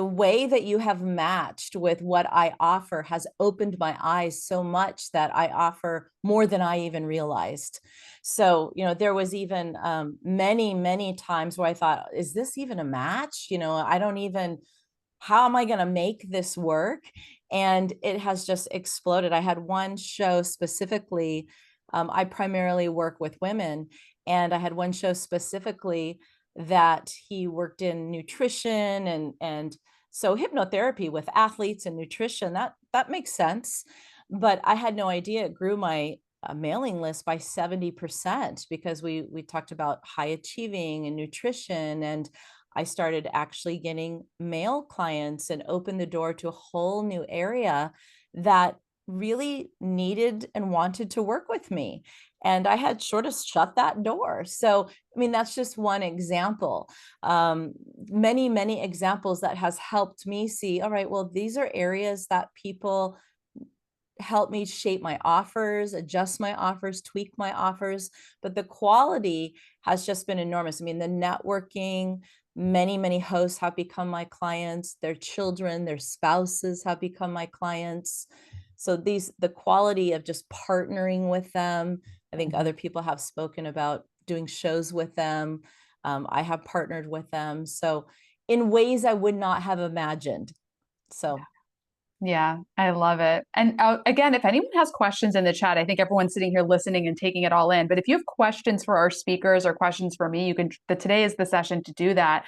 way that you have matched with what I offer has opened my eyes so much that I offer more than I even realized. So, there was even many, many times where I thought, is this even a match? I don't even, how am I going to make this work? And it has just exploded. I had one show specifically. I primarily work with women, and I had one show specifically that he worked in nutrition and so hypnotherapy with athletes and nutrition, that makes sense. But I had no idea it grew my mailing list by 70% because we talked about high achieving and nutrition, and I started actually getting male clients and opened the door to a whole new area that really needed and wanted to work with me. And I had sort of shut that door. So, I mean, that's just one example. Many, many examples that has helped me see, all right, well, these are areas that people help me shape my offers, adjust my offers, tweak my offers, but the quality has just been enormous. I mean, the networking, many, many hosts have become my clients, their children, their spouses have become my clients. So the quality of just partnering with them, I think other people have spoken about doing shows with them. I have partnered with them. So in ways I would not have imagined. So Yeah, I love it. And again, if anyone has questions in the chat, I think everyone's sitting here listening and taking it all in. But if you have questions for our speakers or questions for me, today is the session to do that.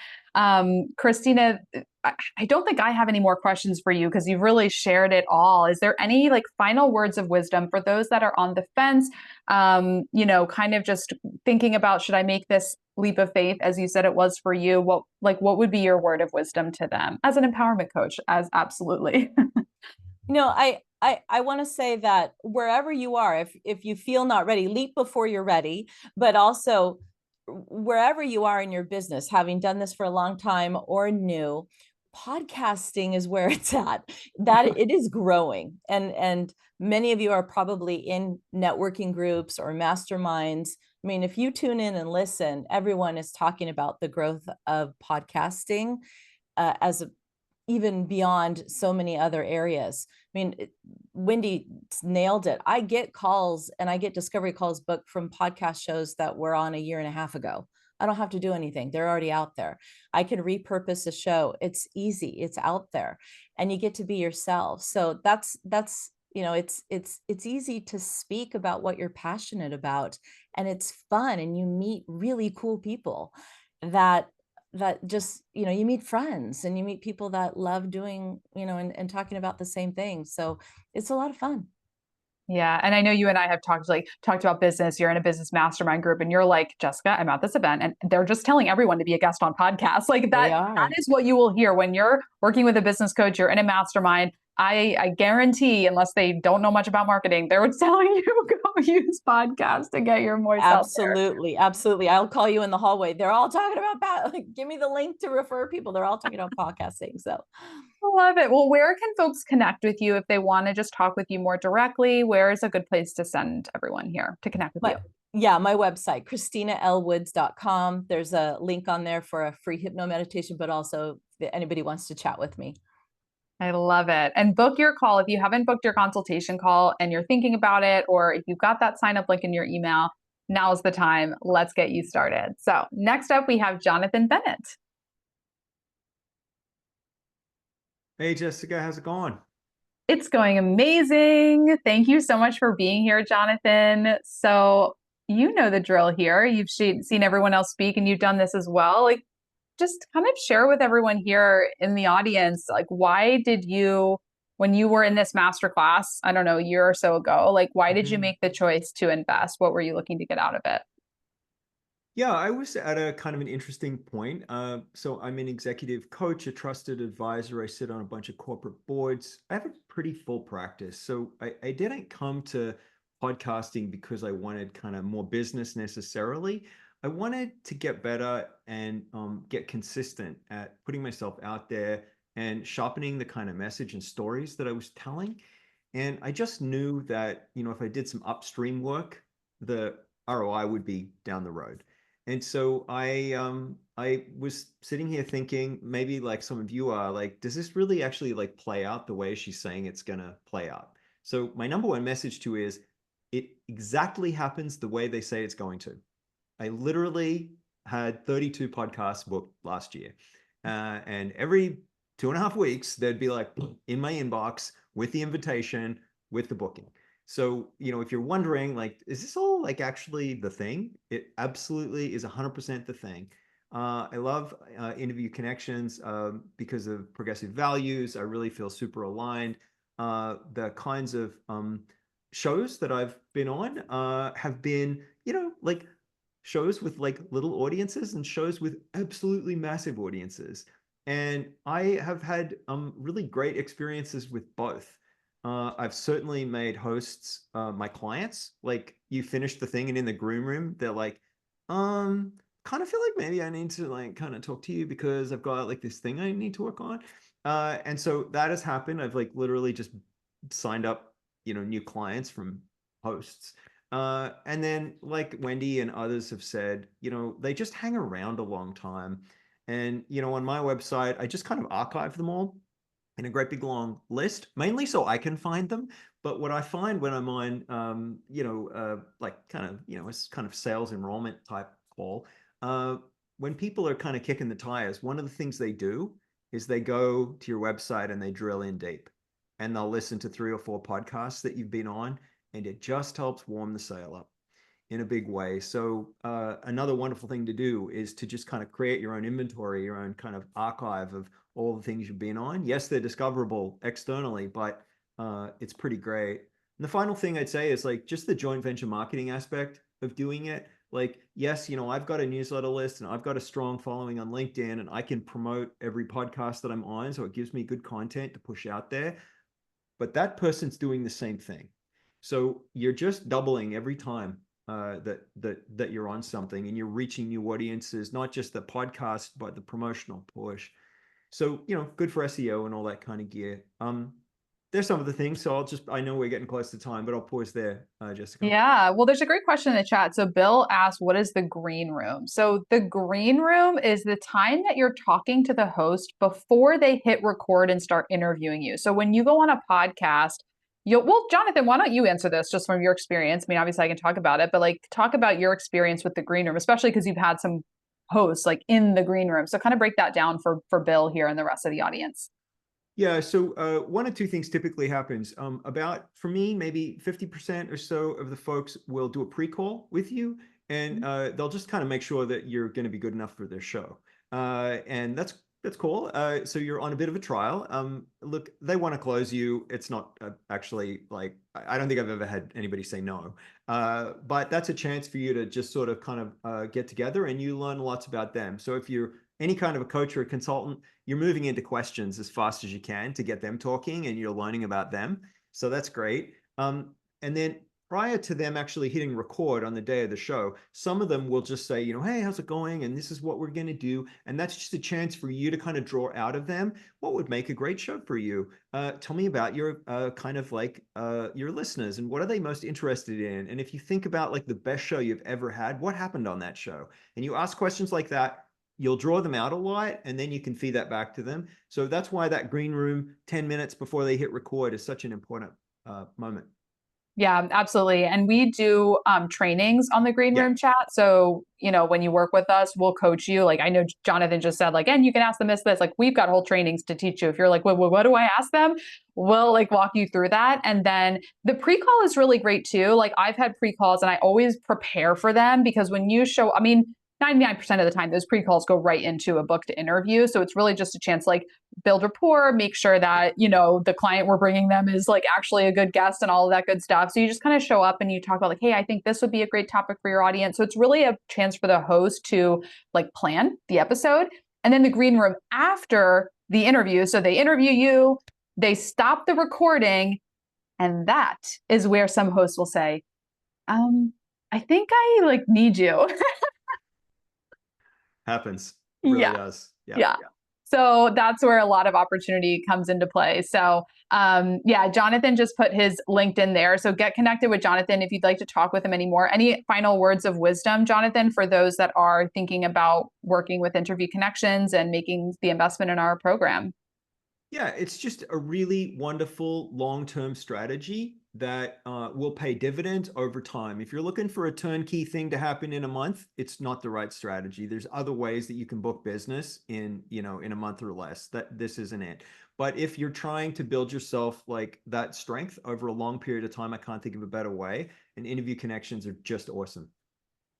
Christina, I don't think I have any more questions for you because you've really shared it all. Is there any final words of wisdom for those that are on the fence? Kind of just thinking about, should I make this leap of faith, as you said it was for you? What would be your word of wisdom to them as an empowerment coach? As absolutely. I want to say that wherever you are, if you feel not ready, leap before you're ready, but also wherever you are in your business, having done this for a long time or new, podcasting is where it's at. That it is growing. And many of you are probably in networking groups or masterminds. I mean, if you tune in and listen, everyone is talking about the growth of podcasting as even beyond so many other areas. I mean, Wendy nailed it. I get calls and I get discovery calls booked from podcast shows that were on a year and a half ago. I don't have to do anything. They're already out there. I can repurpose a show. It's easy. It's out there, and you get to be yourself. So that's it's easy to speak about what you're passionate about, and it's fun, and you meet really cool people that just, you meet friends and you meet people that love doing, and talking about the same thing. So it's a lot of fun. Yeah. And I know you and I have talked about business. You're in a business mastermind group and you're like, Jessica, I'm at this event and they're just telling everyone to be a guest on podcasts. Like They that are. is what you will hear when you're working with a business coach, you're in a mastermind. I guarantee, unless they don't know much about marketing, they're telling you go use podcasts to get your voice out there. Absolutely. Absolutely. I'll call you in the hallway. They're all talking about, give me the link to refer people. They're all talking about podcasting. So I love it. Well, where can folks connect with you if they want to just talk with you more directly? Where is a good place to send everyone here to connect with you? my website, ChristinaLWoods.com. There's a link on there for a free hypno meditation, but also if anybody wants to chat with me. I love it. And book your call. If you haven't booked your consultation call and you're thinking about it, or if you've got that sign up link in your email, now's the time. Let's get you started. So next up, we have Jonathan Bennett. Hey, Jessica, how's it going? It's going amazing. Thank you so much for being here, Jonathan. So you know the drill here. You've seen everyone else speak and you've done this as well. Just kind of share with everyone here in the audience, why did you, when you were in this masterclass, I don't know, a year or so ago, why did you make the choice to invest? What were you looking to get out of it? Yeah, I was at a kind of an interesting point. So I'm an executive coach, a trusted advisor. I sit on a bunch of corporate boards. I have a pretty full practice. So I didn't come to podcasting because I wanted kind of more business necessarily. I wanted to get better and get consistent at putting myself out there and sharpening the kind of message and stories that I was telling. And I just knew that, if I did some upstream work, the ROI would be down the road. And so I was sitting here thinking, maybe like some of you are, like, does this really actually like play out the way she's saying it's gonna play out? So my number one message to you is, it exactly happens the way they say it's going to. I literally had 32 podcasts booked last year. And every 2.5 weeks, they'd be like in my inbox with the invitation, with the booking. So, if you're wondering, like, is this all like actually the thing? It absolutely is 100% the thing. I love Interview Connections because of progressive values. I really feel super aligned. The kinds of shows that I've been on have been, like shows with like little audiences and shows with absolutely massive audiences. And I have had really great experiences with both. I've certainly made hosts my clients. Like, you finish the thing and in the green room, they're like, kind of feel like maybe I need to like kind of talk to you because I've got like this thing I need to work on. And so that has happened. I've like literally just signed up, new clients from hosts. And then like Wendy and others have said, they just hang around a long time. And, on my website, I just kind of archive them all in a great big long list, mainly so I can find them. But what I find when I'm on, like kind of, it's kind of sales enrollment type call, when people are kind of kicking the tires, one of the things they do is they go to your website and they drill in deep, and they'll listen to 3 or 4 podcasts that you've been on, and it just helps warm the sale up in a big way. So another wonderful thing to do is to just kind of create your own inventory, your own kind of archive of all the things you've been on. Yes, they're discoverable externally, but it's pretty great. And the final thing I'd say is like just the joint venture marketing aspect of doing it. Like, yes, I've got a newsletter list and I've got a strong following on LinkedIn, and I can promote every podcast that I'm on. So it gives me good content to push out there. But that person's doing the same thing. So you're just doubling every time that you're on something, and you're reaching new audiences, not just the podcast, but the promotional push. So, good for SEO and all that kind of gear. There's some of the things. So I know we're getting close to time, but I'll pause there, Jessica. Yeah, well, there's a great question in the chat. So Bill asked, what is the green room? So the green room is the time that you're talking to the host before they hit record and start interviewing you. So when you go on a podcast, well, Jonathan, why don't you answer this just from your experience? I mean, obviously I can talk about it, but like talk about your experience with the green room, especially because you've had some hosts like in the green room. So kind of break that down for Bill here and the rest of the audience. Yeah, so one of two things typically happens. About, for me, maybe 50% or so of the folks will do a pre-call with you, and they'll just kind of make sure that you're going to be good enough for their show. And that's cool. So you're on a bit of a trial. Look, they want to close you. It's not actually like, I don't think I've ever had anybody say no. But that's a chance for you to just sort of kind of get together, and you learn lots about them. So if you're any kind of a coach or a consultant, you're moving into questions as fast as you can to get them talking, and you're learning about them. So that's great. And then prior to them actually hitting record on the day of the show, some of them will just say, hey, how's it going? And this is what we're going to do. And that's just a chance for you to kind of draw out of them what would make a great show for you. Tell me about your kind of like your listeners, and what are they most interested in? And if you think about like the best show you've ever had, what happened on that show? And you ask questions like that, you'll draw them out a lot, and then you can feed that back to them. So that's why that green room 10 minutes before they hit record is such an important moment. Yeah, absolutely. And we do trainings on the green room chat. So, when you work with us, we'll coach you. Like, I know Jonathan just said, like, and you can ask them this. Like, we've got whole trainings to teach you. If you're like, well, what do I ask them? We'll like walk you through that. And then the pre-call is really great too. Like, I've had pre-calls and I always prepare for them, because when you show, 99% of the time, those pre-calls go right into a booked interview. So it's really just a chance like build rapport, make sure that, the client we're bringing them is like actually a good guest and all of that good stuff. So you just kind of show up and you talk about like, hey, I think this would be a great topic for your audience. So it's really a chance for the host to like plan the episode. And then the green room after the interview. So they interview you, they stop the recording, and that is where some hosts will say, I think I like need you. Happens. It really Yeah. does. Yeah. So that's where a lot of opportunity comes into play. So yeah, Jonathan just put his LinkedIn there. So get connected with Jonathan if you'd like to talk with him anymore. Any final words of wisdom, Jonathan, for those that are thinking about working with Interview Connections and making the investment in our program? Yeah, it's just a really wonderful long-term strategy that will pay dividends over time. If you're looking for a turnkey thing to happen in a month, it's not the right strategy. There's other ways that you can book business in, in a month or less. That this isn't it. But if you're trying to build yourself like that strength over a long period of time, I can't think of a better way. And Interview Connections are just awesome.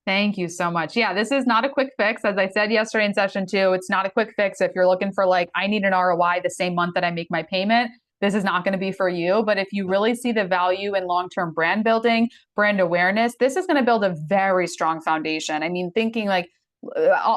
Thank you so much. Yeah, this is not a quick fix. As I said yesterday in session 2, it's not a quick fix. If you're looking for like, I need an ROI the same month that I make my payment, this is not going to be for you. But if you really see the value in long-term brand building, brand awareness, this is going to build a very strong foundation. I mean, thinking like,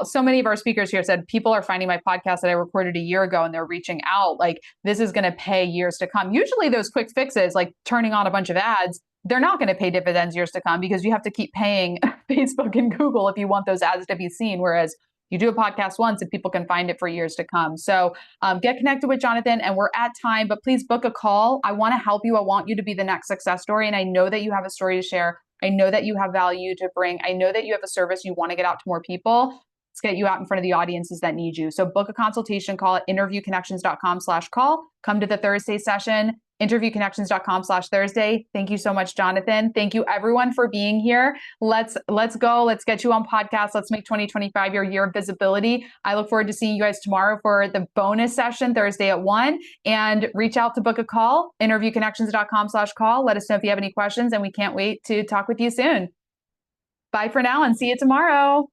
so many of our speakers here said people are finding my podcast that I recorded a year ago and they're reaching out. Like, this is going to pay years to come. Usually those quick fixes, like turning on a bunch of ads, they're not going to pay dividends years to come because you have to keep paying Facebook and Google if you want those ads to be seen. Whereas you do a podcast once and people can find it for years to come. So get connected with Jonathan, and we're at time, but please book a call. I want to help you. I want you to be the next success story. And I know that you have a story to share. I know that you have value to bring. I know that you have a service you want to get out to more people. Let's get you out in front of the audiences that need you. So book a consultation call at interviewconnections.com/call. Come to the Thursday session, interviewconnections.com/Thursday. Thank you so much, Jonathan. Thank you everyone for being here. Let's go. Let's get you on podcast. Let's make 2025 your year of visibility. I look forward to seeing you guys tomorrow for the bonus session Thursday at 1, and reach out to book a call, interviewconnections.com/call. Let us know if you have any questions, and we can't wait to talk with you soon. Bye for now and see you tomorrow.